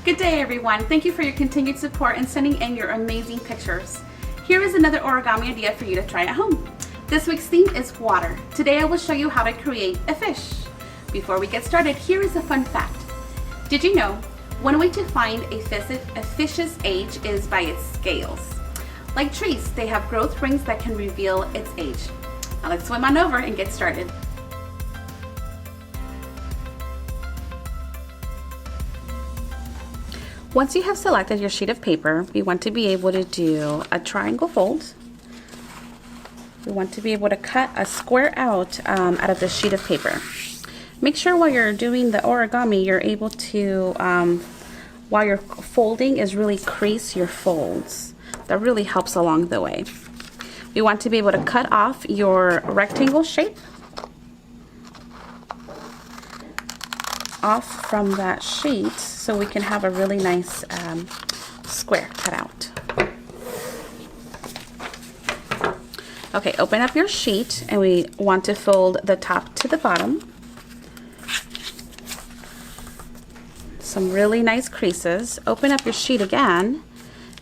Good day, everyone. Thank you for your continued support and sending in your amazing pictures. Here is another origami idea for you to try at home. This week's theme is water. Today I will show you how to create a fish. Before we get started, here is a fun fact. Did you know one way to find a fish's age is by its scales? Like trees, they have growth rings that can reveal its age. Now let's swim on over and get started. Once you have selected your sheet of paper, we want to be able to do a triangle fold. We want to be able to cut a square out of the sheet of paper. Make sure while you're doing the origami, you're able to, while you're folding, is really crease your folds. That really helps along the way. We want to be able to cut off your rectangle shape off from that sheet so we can have a really nice square cut out. Okay, open up your sheet and we want to fold the top to the bottom. Some really nice creases. Open up your sheet again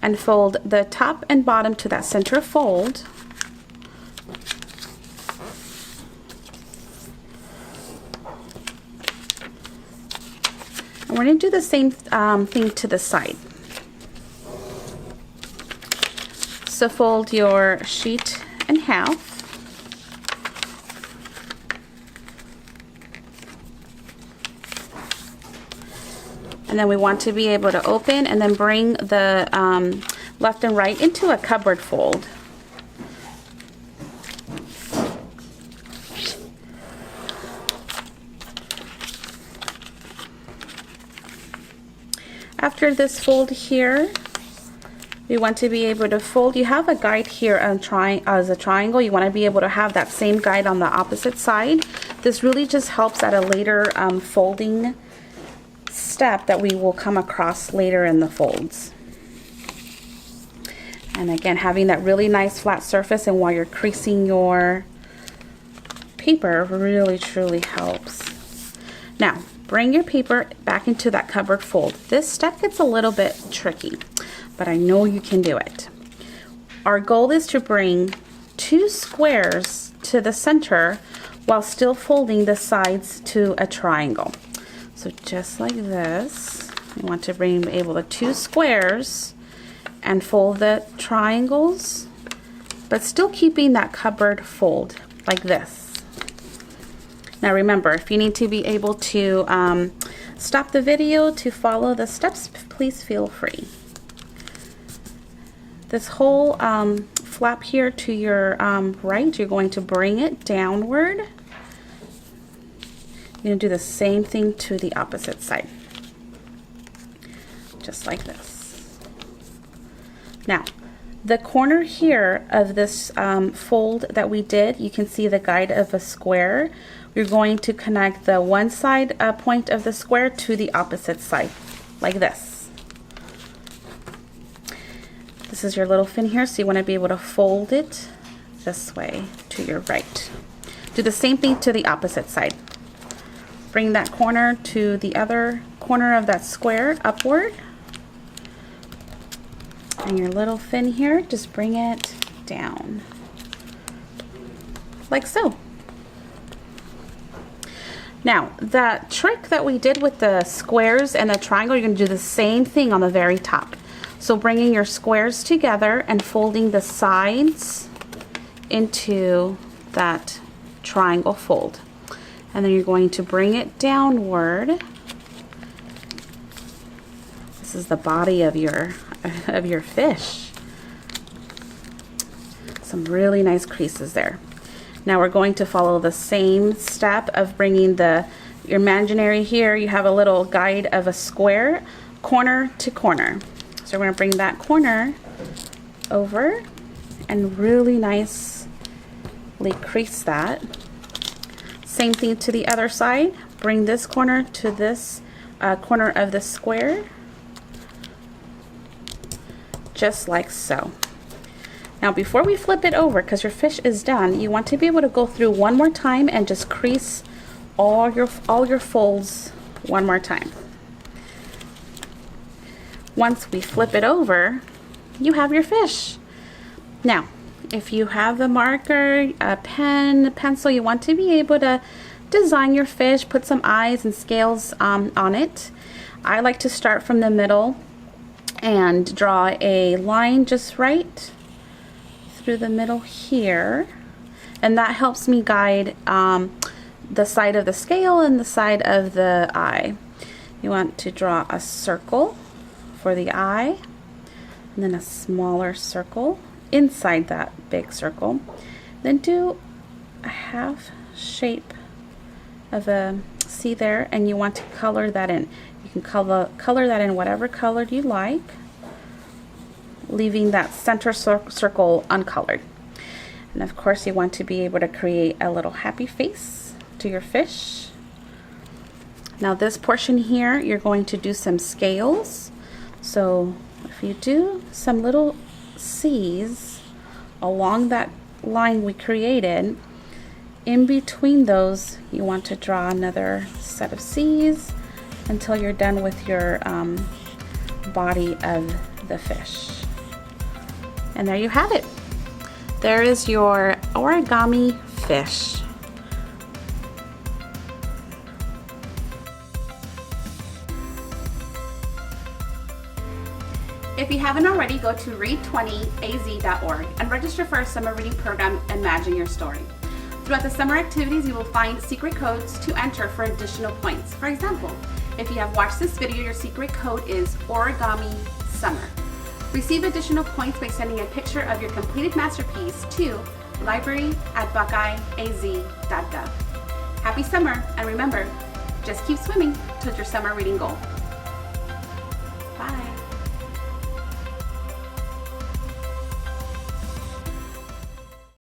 and fold the top and bottom to that center fold. And we're going to do the same thing to the side. So fold your sheet in half. And then we want to be able to open and then bring the left and right into a cupboard fold. After this fold here, we want to be able to fold. You have a guide here on as a triangle. You want to be able to have that same guide on the opposite side. This really just helps at a later folding step that we will come across later in the folds. And again, having that really nice flat surface and while you're creasing your paper really truly helps. Now, bring your paper back into that cupboard fold. This step gets a little bit tricky, but I know you can do it. Our goal is to bring 2 squares to the center while still folding the sides to a triangle. So just like this, you want to bring able the 2 squares and fold the triangles, but still keeping that cupboard fold like this. Now remember, if you need to be able to stop the video to follow the steps, please feel free. This whole flap here to your right, you're going to bring it downward. You're going to do the same thing to the opposite side. Just like this. Now, the corner here of this fold that we did, you can see the guide of a square. We're going to connect the one side point of the square to the opposite side, like this. This is your little fin here, so you want to be able to fold it this way to your right. Do the same thing to the opposite side. Bring that corner to the other corner of that square upward. And your little fin here, just bring it down. Like so. Now, the trick that we did with the squares and the triangle, you're going to do the same thing on the very top. So bringing your squares together and folding the sides into that triangle fold. And then you're going to bring it downward. This is the body of your fish. Some really nice creases there. Now we're going to follow the same step of bringing your imaginary here. You have a little guide of a square, corner to corner. So we're going to bring that corner over and really nicely crease that. Same thing to the other side. Bring this corner to this corner of the square. Just like so. Now before we flip it over, because your fish is done, you want to be able to go through one more time and just crease all your folds one more time. Once we flip it over, you have your fish. Now, if you have a marker, a pen, a pencil, you want to be able to design your fish, put some eyes and scales on it. I like to start from the middle and draw a line just right through the middle here, and that helps me guide the side of the scale and the side of the eye. You want to draw a circle for the eye, and then a smaller circle inside that big circle. Then do a half shape of a C there, and you want to color that in. You can color that in whatever color you like, leaving that center circle uncolored. And of course you want to be able to create a little happy face to your fish. Now this portion here, you're going to do some scales. So if you do some little C's along that line we created, in between those you want to draw another set of C's until you're done with your body of the fish. And there you have it. There is your origami fish. If you haven't already, go to read20az.org and register for our summer reading program, Imagine Your Story. Throughout the summer activities, you will find secret codes to enter for additional points. For example, if you have watched this video, your secret code is Origami Summer. Receive additional points by sending a picture of your completed masterpiece to library@buckeyeaz.gov. Happy summer, and remember, just keep swimming towards your summer reading goal.